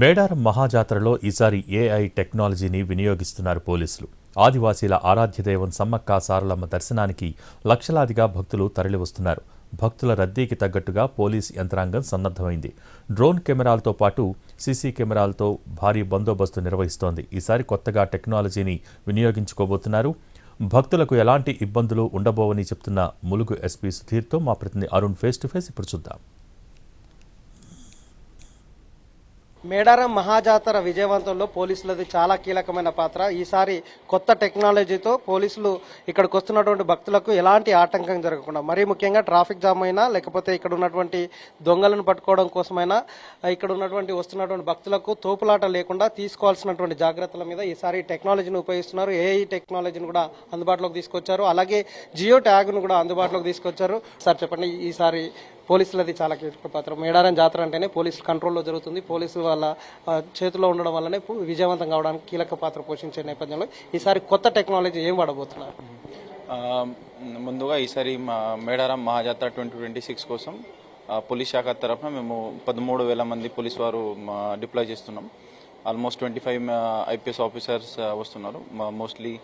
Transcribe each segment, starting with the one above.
మేడారం మహాజాతరలో ఈసారి ఏఐ టెక్నాలజీని వినియోగిస్తున్నారు పోలీసులు. ఆదివాసీల ఆరాధ్యదైవం సమ్మక్క సారలమ్మ దర్శనానికి లక్షలాదిగా భక్తులు తరలివస్తున్నారు. భక్తుల రద్దీకి తగ్గట్టుగా పోలీస్ యంత్రాంగం సన్నద్ధమైంది. డ్రోన్ కెమెరాలతో పాటు సీసీ కెమెరాలతో భారీ బందోబస్తు నిర్వహిస్తోంది. ఈసారి కొత్తగా టెక్నాలజీని వినియోగించుకోబోతున్నారు. భక్తులకు ఎలాంటి ఇబ్బందులు ఉండబోవని చెప్తున్న ములుగు ఎస్పీ సుధీర్తో మా ప్రతినిధి అరుణ్ ఫేస్ టు ఫేస్ ఇప్పుడు చూద్దాం. మేడారం మహాజాతర విజయవంతంలో పోలీసులది చాలా కీలకమైన పాత్ర. ఈసారి కొత్త టెక్నాలజీతో పోలీసులు ఇక్కడికి వస్తున్నటువంటి భక్తులకు ఎలాంటి ఆటంకం జరగకుండా, మరీ ముఖ్యంగా ట్రాఫిక్ జామ్ అయినా లేకపోతే ఇక్కడ ఉన్నటువంటి దొంగలను పట్టుకోవడం కోసమైనా ఇక్కడ ఉన్నటువంటి వస్తున్నటువంటి భక్తులకు తోపులాట లేకుండా తీసుకోవాల్సినటువంటి జాగ్రత్తల మీద ఈసారి టెక్నాలజీని ఉపయోగిస్తున్నారు. ఏఐ టెక్నాలజీని కూడా అందుబాటులోకి తీసుకొచ్చారు. అలాగే జియో ట్యాగ్ను కూడా అందుబాటులోకి తీసుకొచ్చారు. సార్ చెప్పండి, ఈసారి పోలీసులది చాలా కీలక పాత్ర. మేడారం జాతర అంటేనే పోలీసులు కంట్రోల్లో జరుగుతుంది. పోలీసులు వాళ్ళ చేతిలో ఉండడం వల్లనే విజయవంతం కావడానికి కీలక పాత్ర పోషించే నేపథ్యంలో ఈసారి కొత్త టెక్నాలజీ ఏం వాడబోతున్నారు? ముందుగా ఈసారి మేడారం మహాజాతర 2026 కోసం పోలీస్ శాఖ తరఫున మేము 13,000 మంది పోలీసు వారు డిప్లాయ్ చేస్తున్నాం. ఆల్మోస్ట్ 25 ఐపీఎస్ ఆఫీసర్స్ వస్తున్నారు. Mostly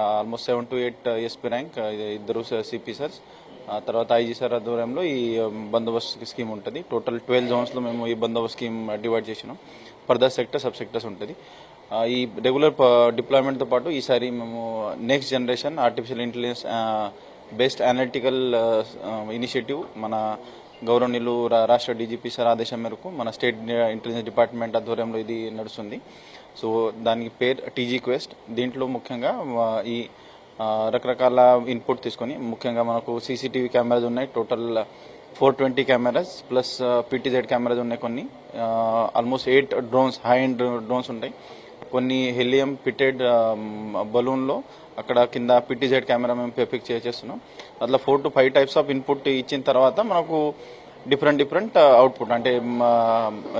almost 7 to 8 SP rank, 2 సిపిసర్స్, తర్వాత ఐజీ సార్ ఆధ్వర్యంలో ఈ బందోబస్తు స్కీమ్ ఉంటుంది. టోటల్ 12 జోన్స్లో మేము ఈ బందోబస్తు స్కీమ్ డివైడ్ చేసినాం. ఫర్దర్ సెక్టర్ సబ్ సెక్టర్స్ ఉంటుంది. ఈ రెగ్యులర్ డిప్లాయ్మెంట్తో పాటు ఈసారి మేము next generation artificial intelligence based analytical initiative మన గౌరవనీయులు రాష్ట్ర డీజీపీ సార్ ఆదేశం మేరకు మన స్టేట్ ఇంటెలిజెన్స్ డిపార్ట్మెంట్ ఆధ్వర్యంలో ఇది నడుస్తుంది. సో దానికి పేరు టీజీ క్వెస్ట్. దీంట్లో ముఖ్యంగా ఈ రకరకాల ఇన్పుట్ తీసుకొని, ముఖ్యంగా మనకు సీసీటీవీ కెమెరాస్ ఉన్నాయి. Total 420 cameras plus PTZ cameras ఉన్నాయి. కొన్ని almost 8 drones, high end drones ఉంటాయి. కొన్ని హెలియం పిటెడ్ బలూన్లో అక్కడ కింద పీటీజెడ్ కెమెరా మేము పిక్ చేస్తున్నాం. అట్లా 4 to 5 టైప్స్ ఆఫ్ ఇన్పుట్ ఇచ్చిన తర్వాత మనకు డిఫరెంట్ అవుట్పుట్, అంటే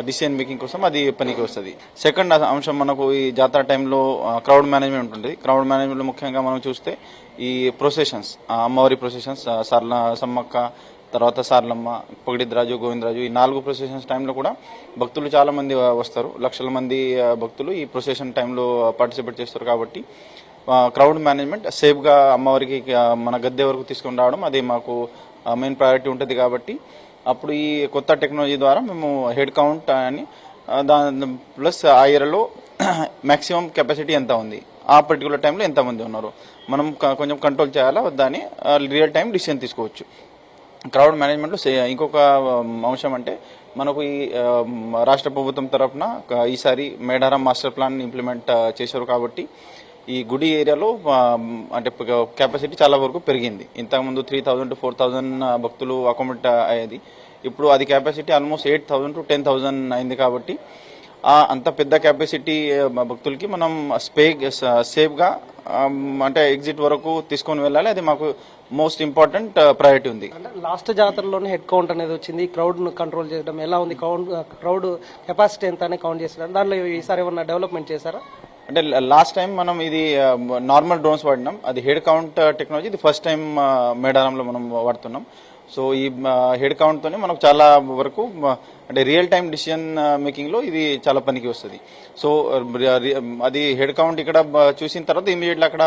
డిసిజన్ మేకింగ్ కోసం అది పనికి వస్తుంది. సెకండ్ అంశం మనకు ఈ జాతర టైంలో క్రౌడ్ మేనేజ్మెంట్ ఉంటుంది. క్రౌడ్ మేనేజ్మెంట్లో ముఖ్యంగా మనం చూస్తే ఈ ప్రొసెషన్స్, అమ్మవారి ప్రొసెషన్స్, సమ్మక్క, తర్వాత సార్లమ్మ, పగిడిద్రాజు, గోవిందరాజు, ఈ 4 ప్రొసెషన్స్ టైంలో కూడా భక్తులు చాలా మంది వస్తారు. లక్షల మంది భక్తులు ఈ ప్రొసెషన్ టైంలో పార్టిసిపేట్ చేస్తారు. కాబట్టి క్రౌడ్ మేనేజ్మెంట్ సేఫ్గా అమ్మవారికి మన గద్దె వరకు తీసుకుని రావడం అది మాకు మెయిన్ ప్రయారిటీ ఉంటుంది. కాబట్టి అప్పుడు ఈ కొత్త టెక్నాలజీ ద్వారా మేము హెడ్ కౌంట్ అని దాని ప్లస్ ఆ ఏరియాలో మ్యాక్సిమం కెపాసిటీ ఎంత ఉంది, ఆ పర్టికులర్ టైంలో ఎంతమంది ఉన్నారు, మనం కొంచెం కంట్రోల్ చేయాలా వద్దని రియల్ టైం డిసిషన్ తీసుకోవచ్చు. క్రౌడ్ మేనేజ్మెంట్లో ఇంకొక అంశం అంటే మనకు ఈ రాష్ట్ర ప్రభుత్వం తరఫున ఈసారి మేడారం మాస్టర్ ప్లాన్ ఇంప్లిమెంట్ చేశారు. కాబట్టి ఈ గుడి ఏరియాలో అంటే కెపాసిటీ చాలా వరకు పెరిగింది. ఇంతకుముందు 3,000 to 4,000 భక్తులు అకామిడేట్ అయ్యేది. ఇప్పుడు అది కెపాసిటీ ఆల్మోస్ట్ 8,000 to 10,000 అయింది. కాబట్టి అంత పెద్ద కెపాసిటీ భక్తులకి మనం సేఫ్గా అంటే ఎగ్జిట్ వరకు తీసుకొని వెళ్ళాలి. అది మాకు మోస్ట్ ఇంపార్టెంట్ ప్రయారిటీ ఉంది. లాస్ట్ జాతరలోనే హెడ్ కౌంట్ అనేది వచ్చింది. క్రౌడ్ ను కంట్రోల్ చేయడం ఎలా ఉంది? క్రౌడ్ కెపాసిటీ ఎంత అని కౌంట్ చేస్తున్నారు. దాంట్లో ఈసారి ఏమన్నా డెవలప్మెంట్ చేశారా? అంటే లాస్ట్ టైం మనం ఇది నార్మల్ డ్రోన్స్ వాడినాం. అది హెడ్ కౌంట్ టెక్నాలజీ ఇది ఫస్ట్ టైం మేడారంలో మనం వాడుతున్నాం. సో ఈ హెడ్ కౌంట్తోనే మనకు చాలా వరకు అంటే రియల్ టైం డిసిజన్ మేకింగ్లో ఇది చాలా పనికి వస్తుంది. సో అది హెడ్ కౌంట్ ఇక్కడ చూసిన తర్వాత ఇమీడియట్లీ అక్కడ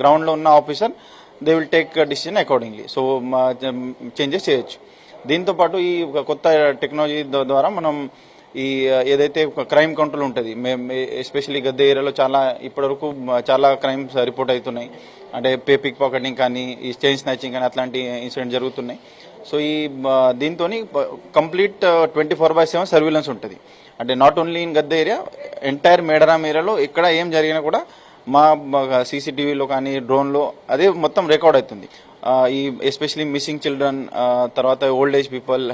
గ్రౌండ్లో ఉన్న officer they will take decision accordingly. So changes చేయొచ్చు. దీంతోపాటు ఈ కొత్త టెక్నాలజీ ద్వారా మనం ఈ ఏదైతే క్రైమ్ కంట్రోల్ ఉంటుంది, ఎస్పెషల్లీ గద్దె ఏరియాలో ఇప్పటివరకు చాలా క్రైమ్స్ రిపోర్ట్ అవుతున్నాయి. అంటే పిక్ పాకెటింగ్ కానీ, ఈ చైన్ స్నాచింగ్ కానీ అట్లాంటి ఇన్సిడెంట్ జరుగుతున్నాయి. సో ఈ దీంతో కంప్లీట్ 24/7 సర్వీలెన్స్ ఉంటుంది. అంటే not only in Gadde area, entire Medaram ఏరియాలో ఎక్కడ ఏం జరిగినా కూడా మా సీసీటీవీలో కానీ డ్రోన్లో అదే మొత్తం రికార్డ్ అవుతుంది. ఈ ఎస్పెషలీ మిస్సింగ్ చిల్డ్రన్, తర్వాత ఓల్డ్ ఏజ్ పీపుల్,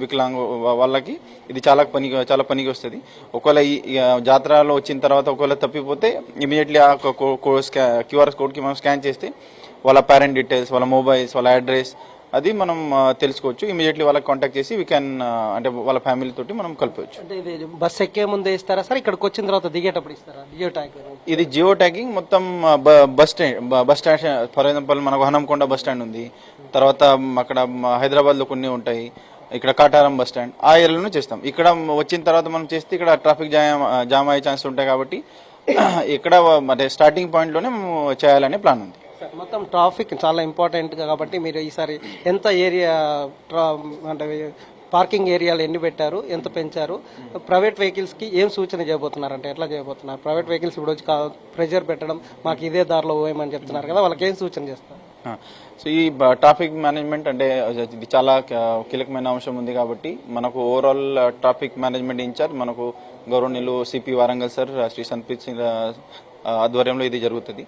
వికలాంగ్ వాళ్ళకి ఇది చాలా పనికి వస్తుంది. ఒకవేళ ఈ జాతరలో వచ్చిన తర్వాత ఒకవేళ తప్పిపోతే ఇమీడియట్లీ ఆ క్యూఆర్ కోడ్కి మనం స్కాన్ చేస్తే వాళ్ళ పేరెంట్ డీటెయిల్స్, వాళ్ళ మొబైల్స్, వాళ్ళ అడ్రస్ అది మనం తెలుసుకోవచ్చు. ఇమీడియట్లీ వాళ్ళకి కాంటాక్ట్ చేసి అంటే వాళ్ళ ఫ్యామిలీ తోటి మనం కలపవచ్చు. అంటే ఇది బస్ ఎక్కే ముందే ఇస్తారా సార్? ఇక్కడికి వచ్చిన తర్వాత దిగేటప్పుడు ఇస్తారా జియో ట్యాగ్? ఇది జియో ట్యాగింగ్ మొత్తం బస్ స్టాండ్, ఫర్ ఎగ్జాంపుల్ మనకు హనంకొండ బస్ స్టాండ్ ఉంది, తర్వాత అక్కడ హైదరాబాద్ లో కొన్ని ఉంటాయి, ఇక్కడ కాటారం బస్ స్టాండ్ ఆ ఏరియాలోనే చేస్తాం. ఇక్కడ వచ్చిన తర్వాత మనం చేస్తే ఇక్కడ ట్రాఫిక్ జామ్ అయ్యే ఛాన్స్ ఉంటాయి కాబట్టి ఇక్కడ అంటే స్టార్టింగ్ పాయింట్లోనే మేము చేయాలనే ప్లాన్ ఉంది. మొత్తం ట్రాఫిక్ చాలా ఇంపార్టెంట్ కాబట్టి మీరు ఈసారి ఎంత ఏరియా అంటే పార్కింగ్ ఏరియాలు ఎన్ని పెట్టారు, ఎంత పెంచారు, ప్రైవేట్ వెహికల్స్ కి ఏం సూచన చేయబోతున్నారు, అంటే ఎట్లా చేయబోతున్నారు? ప్రైవేట్ వెహికల్స్ ఇప్పుడు వచ్చి ప్రెషర్ పెట్టడం, మాకు ఇదే దారిలో పోయమని చెప్తున్నారు కదా, వాళ్ళకి ఏం సూచన చేస్తారు? సో ఈ ట్రాఫిక్ మేనేజ్మెంట్ అంటే ఇది చాలా కీలకమైన అంశం ఉంది కాబట్టి మనకు ఓవరాల్ ట్రాఫిక్ మేనేజ్మెంట్ ఇన్ఛార్జ్ మనకు గౌరవనీయులు సిపి వారంగల్ సార్, శ్రీ సంతప్రీత్ సింగ్ ఆధ్వర్యంలో ఇది జరుగుతుంది.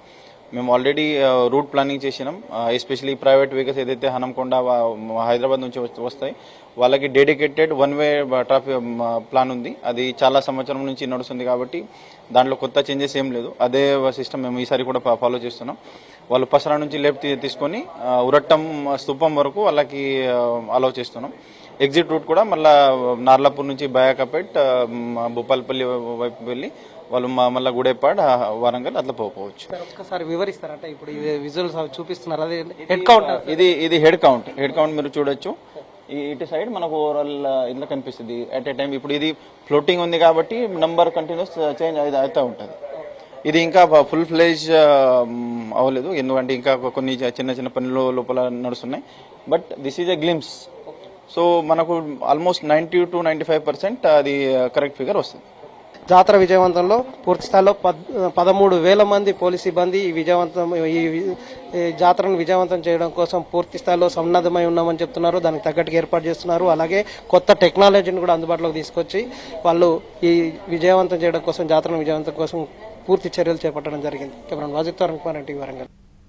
మేము ఆల్రెడీ రూట్ ప్లానింగ్ చేసినాం. ఎస్పెషల్లీ ప్రైవేట్ వెహికల్స్ ఏదైతే హనంకొండ హైదరాబాద్ నుంచి వస్తాయి వాళ్ళకి dedicated one way traffic plan ఉంది. అది చాలా సంవత్సరం నుంచి నడుస్తుంది కాబట్టి దాంట్లో కొత్త చేంజెస్ ఏం లేదు. అదే సిస్టమ్ మేము ఈసారి కూడా ఫాలో చేస్తున్నాం. వాళ్ళు పసరా నుంచి లెఫ్ట్ తీసుకొని ఉరట్టం స్తూపం వరకు వాళ్ళకి అలౌ చేస్తున్నాం. ఎగ్జిట్ రూట్ కూడా మళ్ళీ నార్లాపూర్ నుంచి బయాకపేట్ భూపాలపల్లి వైపు వెళ్ళి వాళ్ళు మళ్ళీ గుడేపాడ్ వరంగల్ అట్లా పోవచ్చు. ఒక్కసారి వివరిస్తారంటే ఇప్పుడు ఇది విజువల్స్ చూపిస్తున్నారు, అది హెడ్ కౌంట్, ఇది హెడ్ కౌంట్ మీరు చూడొచ్చు. ఇటు సైడ్ మనకు ఓవరాల్ ఇట్లా కనిపిస్తుంది అట్ ఏ టైం. ఇప్పుడు ఇది ఫ్లోటింగ్ ఉంది కాబట్టి నంబర్ కంటిన్యూస్ చేంజ్ అవుతూ ఉంటుంది. ఇది ఇంకా ఫుల్ ఫ్లెజ్ అవ్వలేదు ఎందుకంటే ఇంకా కొన్ని చిన్న చిన్న పనులు లోపల నడుస్తున్నాయి. But this is a glimpse. So మనకు ఆల్మోస్ట్ 90 to 95% అది కరెక్ట్ ఫిగర్ వస్తుంది. జాతర విజయవంతంలో పూర్తి స్థాయిలో 13,000 మంది పోలీస్ సిబ్బంది ఈ జాతరను విజయవంతం చేయడం కోసం పూర్తి స్థాయిలో సన్నద్ధమై ఉన్నామని చెప్తున్నారు. దానికి తగ్గట్టుగా ఏర్పాటు చేస్తున్నారు. అలాగే కొత్త టెక్నాలజీని కూడా అందుబాటులోకి తీసుకొచ్చి వాళ్ళు ఈ విజయవంతం చేయడం కోసం, జాతరను విజయవంతం కోసం పూర్తి చర్యలు చేపట్టడం జరిగింది. కెమెరామెన్ వాజిద్ తో అరుణ్ కుమార్, NTV వరంగల్.